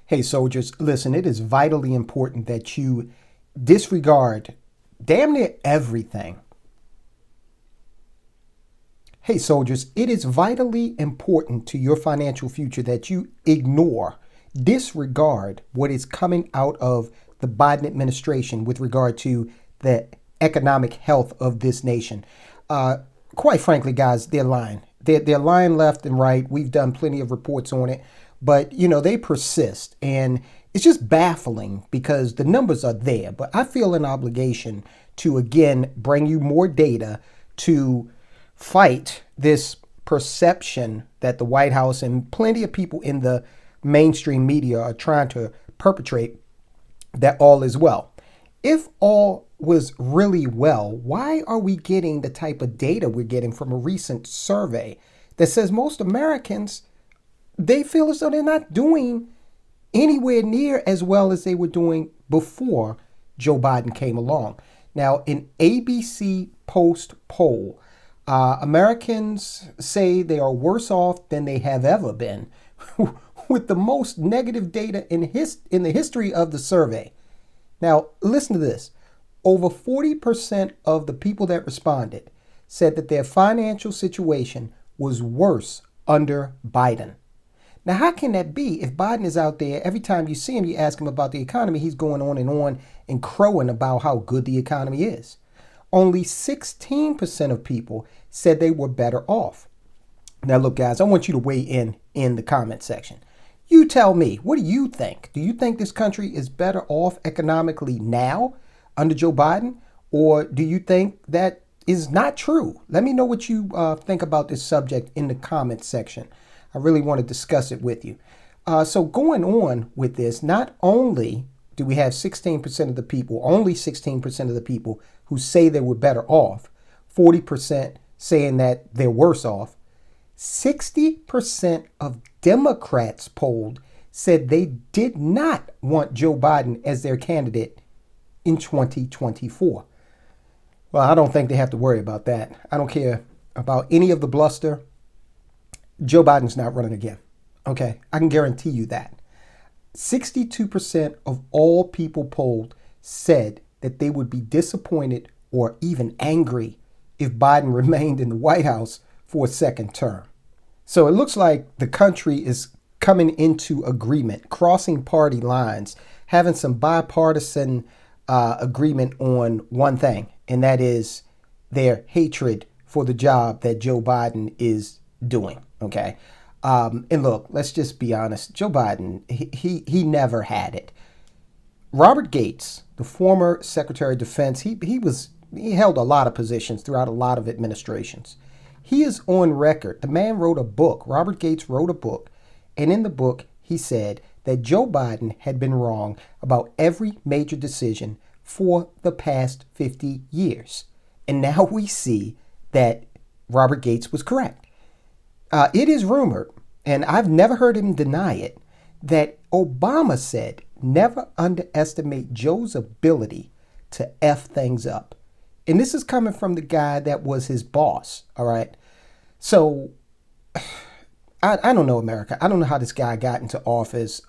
Hey, soldiers, listen, it is vitally important that you disregard damn near everything. Hey, soldiers, it is vitally important to your financial future that you ignore, disregard what is coming out of the Biden administration with regard to the economic health of this nation. Uh, Quite frankly, guys, they're lying. They're lying left and right. We've done plenty of reports on it, but they persist, and it's just baffling because the numbers are there. But I feel an obligation to again bring you more data to fight this perception that the White House and plenty of people in the mainstream media are trying to perpetrate that all is well. If all was really well, why are we getting the type of data we're getting from a recent survey that says most Americans, they feel as though they're not doing anywhere near as well as they were doing before Joe Biden came along? Now, an ABC Post poll, Americans say they are worse off than they have ever been, with the most negative data in the history of the survey. Now, listen to this. Over 40% of the people that responded said that their financial situation was worse under Biden. Now, how can that be if Biden is out there, every time you see him, you ask him about the economy, he's going on and crowing about how good the economy is. Only 16% of people said they were better off. Now, look, guys, I want you to weigh in the comment section. You tell me, what do you think? Do you think this country is better off economically now under Joe Biden? Or do you think that is not true? Let me know what you think about this subject in the comment section. I really want to discuss it with you. So going on with this, not only do we have 16% of the people, only 16% of the people who say they were better off, 40% saying that they're worse off, 60% of Democrats polled said they did not want Joe Biden as their candidate in 2024. Well, I don't think they have to worry about that. I don't care about any of the bluster. Joe Biden's not running again. Okay, I can guarantee you that. 62% of all people polled said that they would be disappointed or even angry if Biden remained in the White House for a second term. So it looks like the country is coming into agreement, crossing party lines, having some bipartisan agreement on one thing, and that is their hatred for the job that Joe Biden is doing. Okay. And look, let's just be honest. Joe Biden, he never had it. Robert Gates, the former Secretary of Defense, he held a lot of positions throughout a lot of administrations. He is on record. The man wrote a book. Robert Gates wrote a book. And in the book, he said that Joe Biden had been wrong about every major decision for the past 50 years. And now we see that Robert Gates was correct. It is rumored, and I've never heard him deny it, that Obama said never underestimate Joe's ability to F things up. And this is coming from the guy that was his boss, all right? So, I don't know, America. I don't know how this guy got into office.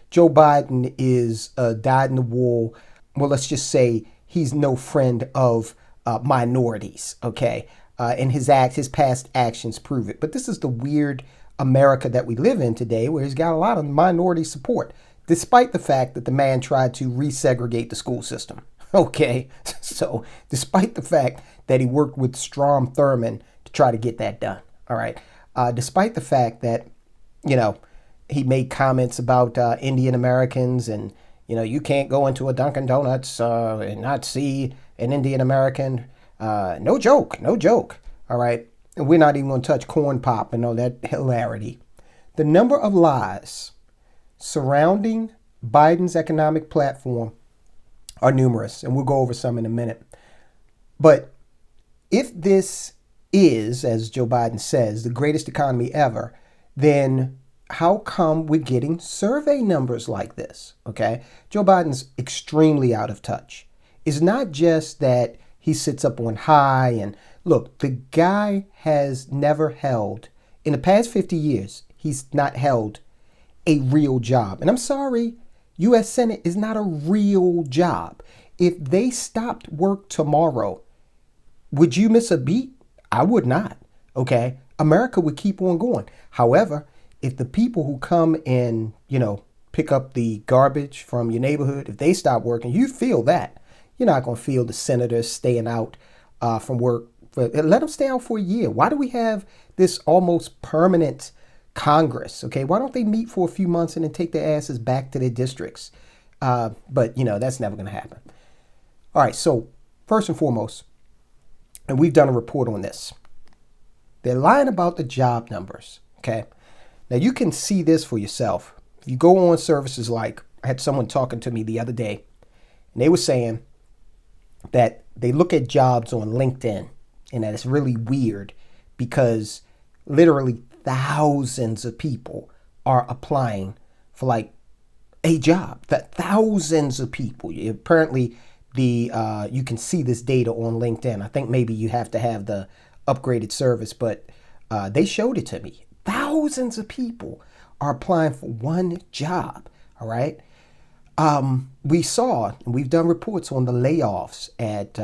Joe Biden is dyed in the wool. Well, let's just say he's no friend of minorities, okay? And his past actions prove it. But this is the weird America that we live in today, where he's got a lot of minority support, despite the fact that the man tried to resegregate the school system. Okay, so despite the fact that he worked with Strom Thurmond to try to get that done, all right, despite the fact that, he made comments about Indian Americans and, you can't go into a Dunkin' Donuts and not see an Indian American. No joke. All right. And we're not even going to touch corn pop and all that hilarity. The number of lies surrounding Biden's economic platform are numerous, and we'll go over some in a minute. But if this is, as Joe Biden says, the greatest economy ever, then how come we're getting survey numbers like this? Okay. Joe Biden's extremely out of touch. It's not just that he sits up on high and look, the guy has never held, in the past 50 years, he's not held a real job. And I'm sorry, U.S. Senate is not a real job. If they stopped work tomorrow, would you miss a beat? I would not. Okay. America would keep on going. However, if the people who come and, pick up the garbage from your neighborhood, if they stop working, you feel that. You're not going to feel the senators staying out from work. Let them stay out for a year. Why do we have this almost permanent Congress? Okay. Why don't they meet for a few months and then take their asses back to their districts? But that's never going to happen. All right. So first and foremost, and we've done a report on this, they're lying about the job numbers. Okay. Now you can see this for yourself. You go on services like, I had someone talking to me the other day, and they were saying that they look at jobs on LinkedIn, and that it's really weird because literally thousands of people are applying for like a job. That thousands of people. Apparently, you can see this data on LinkedIn. I think maybe you have to have the upgraded service, but they showed it to me. Thousands of people are applying for one job. All right. We saw, and we've done reports on the layoffs at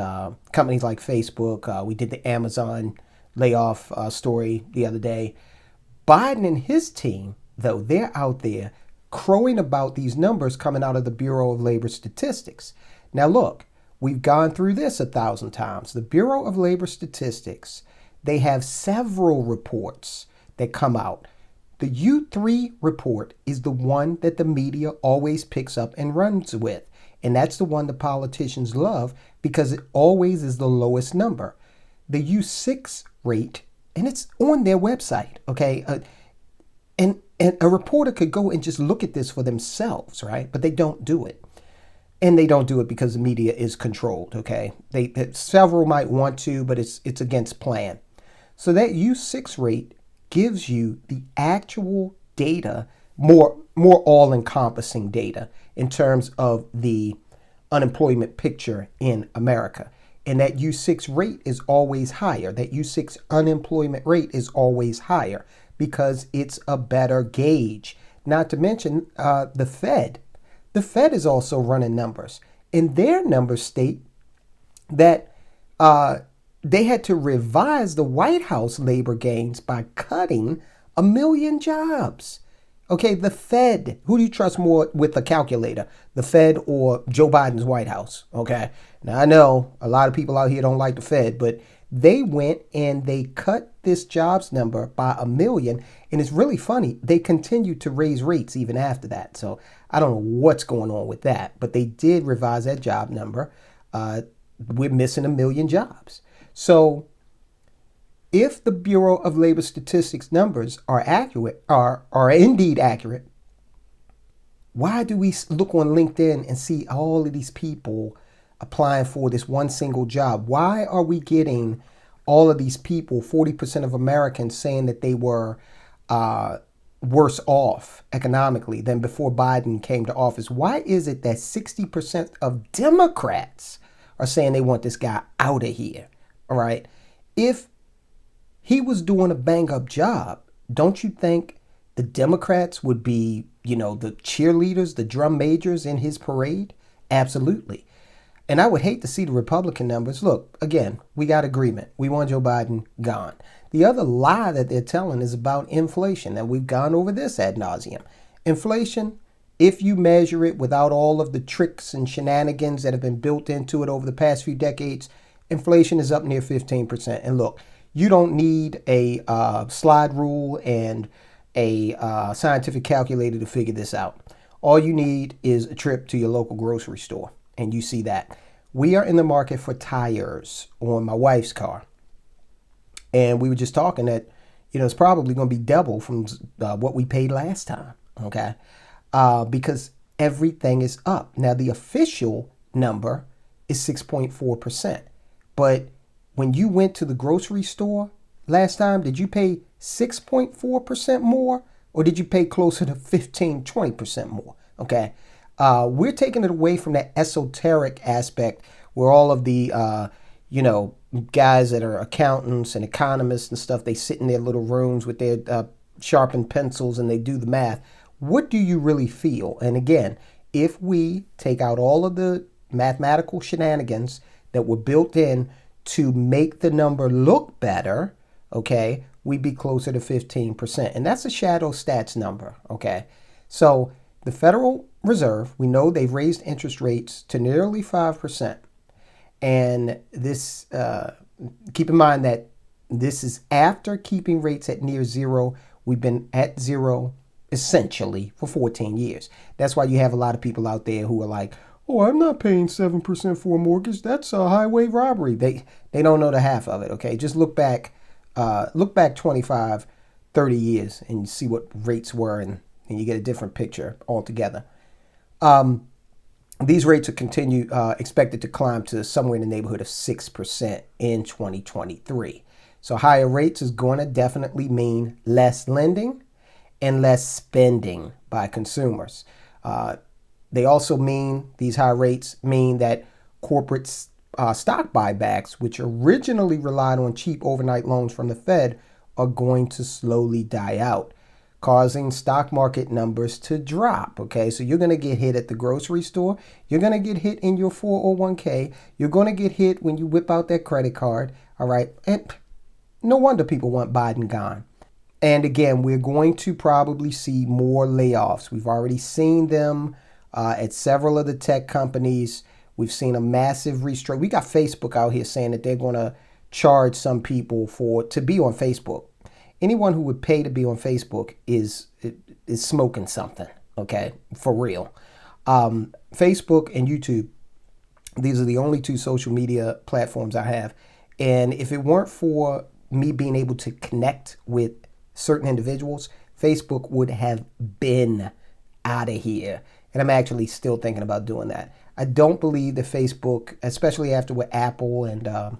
companies like Facebook. We did the Amazon layoff story the other day. Biden and his team, though, they're out there crowing about these numbers coming out of the Bureau of Labor Statistics. Now, look, we've gone through this 1,000 times. The Bureau of Labor Statistics, they have several reports that come out. The U3 report is the one that the media always picks up and runs with. And that's the one the politicians love because it always is the lowest number. The U6 rate, and it's on their website, okay? And a reporter could go and just look at this for themselves, right? But they don't do it. And they don't do it because the media is controlled, okay? Several might want to, but it's against plan. So that U6 rate gives you the actual data, more all-encompassing data in terms of the unemployment picture in America. And that U6 rate is always higher. That U6 unemployment rate is always higher because it's a better gauge. Not to mention the Fed. The Fed is also running numbers. And their numbers state that they had to revise the White House labor gains by cutting 1 million jobs. Okay, the Fed. Who do you trust more with a calculator? The Fed or Joe Biden's White House? Okay. Now, I know a lot of people out here don't like the Fed, but they went and they cut this jobs number by 1 million. And it's really funny. They continued to raise rates even after that. So I don't know what's going on with that, but they did revise that job number. We're missing 1 million jobs. So if the Bureau of Labor Statistics numbers are accurate, are indeed accurate, why do we look on LinkedIn and see all of these people applying for this one single job? Why are we getting all of these people, 40% of Americans, saying that they were worse off economically than before Biden came to office? Why is it that 60% of Democrats are saying they want this guy out of here? All right. If he was doing a bang-up job, don't you think the Democrats would be, the cheerleaders, the drum majors in his parade? Absolutely. And I would hate to see the Republican numbers. Look, again, we got agreement. We want Joe Biden gone. The other lie that they're telling is about inflation. And we've gone over this ad nauseum. Inflation, if you measure it without all of the tricks and shenanigans that have been built into it over the past few decades, inflation is up near 15%. And look, you don't need a slide rule and a scientific calculator to figure this out. All you need is a trip to your local grocery store, and you see that. We are in the market for tires on my wife's car. And we were just talking that, it's probably going to be double from what we paid last time, okay? Because everything is up. Now, the official number is 6.4%. But when you went to the grocery store last time, did you pay 6.4% more or did you pay closer to 15-20% more? Okay. We're taking it away from that esoteric aspect where all of the, guys that are accountants and economists and stuff, they sit in their little rooms with their sharpened pencils and they do the math. what do you really feel? And again, if we take out all of the mathematical shenanigans that were built in to make the number look better, okay, we'd be closer to 15%. And that's a shadow stats number, okay? So the Federal Reserve, we know they've raised interest rates to nearly 5%. And this, keep in mind that this is after keeping rates at near zero. We've been at zero essentially for 14 years. That's why you have a lot of people out there who are like, oh, I'm not paying 7% for a mortgage. That's a highway robbery. They don't know the half of it, okay? Just look back 25, 30 years and you see what rates were, and you get a different picture altogether. These rates are expected to climb to somewhere in the neighborhood of 6% in 2023. So higher rates is going to definitely mean less lending and less spending by consumers. They also mean, these high rates mean that corporate stock buybacks, which originally relied on cheap overnight loans from the Fed, are going to slowly die out, causing stock market numbers to drop. Okay, so you're going to get hit at the grocery store. You're going to get hit in your 401k. You're going to get hit when you whip out that credit card. All right, and no wonder people want Biden gone. And again, we're going to probably see more layoffs. We've already seen them at several of the tech companies. We've seen a massive restructure. We got Facebook out here saying that they're going to charge some people to be on Facebook. Anyone who would pay to be on Facebook is smoking something, okay, for real. Facebook and YouTube, these are the only two social media platforms I have. And if it weren't for me being able to connect with certain individuals, Facebook would have been out of here. And I'm actually still thinking about doing that. I don't believe that Facebook, especially after what Apple and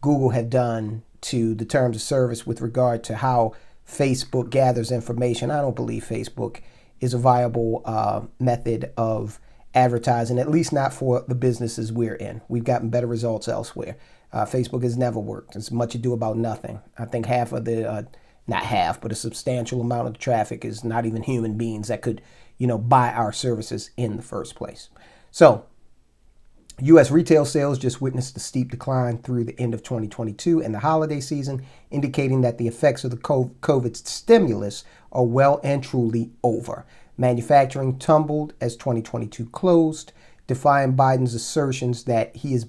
Google have done to the terms of service with regard to how Facebook gathers information, I don't believe Facebook is a viable method of advertising, at least not for the businesses we're in. We've gotten better results elsewhere. Facebook has never worked. It's much ado about nothing. I think half of the, not half, but a substantial amount of the traffic is not even human beings that could, buy our services in the first place. So, U.S. retail sales just witnessed a steep decline through the end of 2022 and the holiday season, indicating that the effects of the COVID stimulus are well and truly over. Manufacturing tumbled as 2022 closed, defying Biden's assertions that he is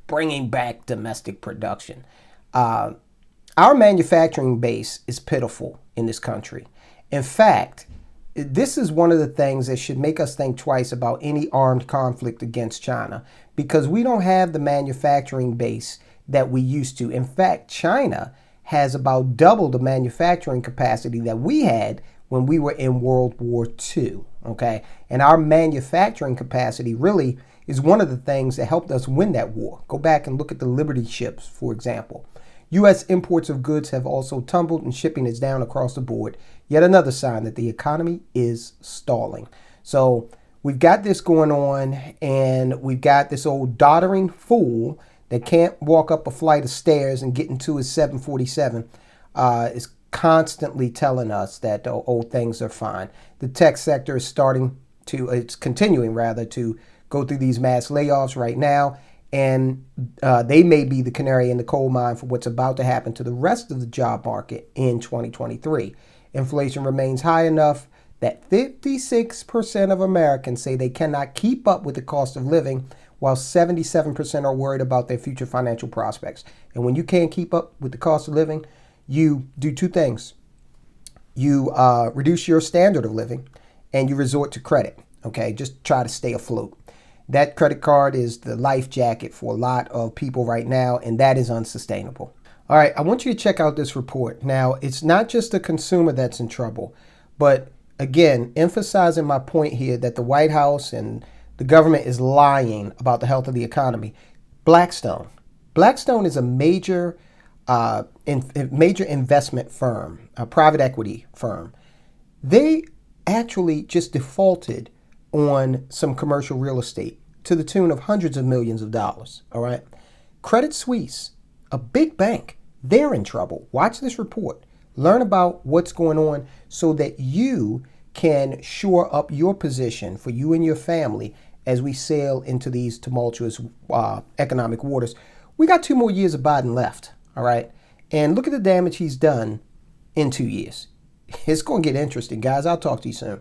bringing back domestic production. Our manufacturing base is pitiful in this country. In fact, this is one of the things that should make us think twice about any armed conflict against China, because we don't have the manufacturing base that we used to. In fact, China has about double the manufacturing capacity that we had when we were in World War II, okay? And our manufacturing capacity really is one of the things that helped us win that war. Go back and look at the Liberty ships, for example. U.S. imports of goods have also tumbled and shipping is down across the board. Yet another sign that the economy is stalling. So we've got this going on, and we've got this old doddering fool that can't walk up a flight of stairs and get into his 747 is constantly telling us that things are fine. The tech sector is it's continuing to go through these mass layoffs right now. And they may be the canary in the coal mine for what's about to happen to the rest of the job market in 2023. Inflation remains high enough that 56% of Americans say they cannot keep up with the cost of living, while 77% are worried about their future financial prospects. And when you can't keep up with the cost of living, you do two things. You reduce your standard of living, and you resort to credit. Okay, just try to stay afloat. That credit card is the life jacket for a lot of people right now, and that is unsustainable. All right, I want you to check out this report. Now, it's not just the consumer that's in trouble, but again, emphasizing my point here that the White House and the government is lying about the health of the economy. Blackstone is a major investment firm, a private equity firm. They actually just defaulted on some commercial real estate to the tune of hundreds of millions of dollars. All right. Credit Suisse, a big bank, they're in trouble. Watch this report. Learn about what's going on so that you can shore up your position for you and your family as we sail into these tumultuous economic waters. We got 2 more years of Biden left, all right? And look at the damage he's done in 2 years. It's going to get interesting, guys. I'll talk to you soon.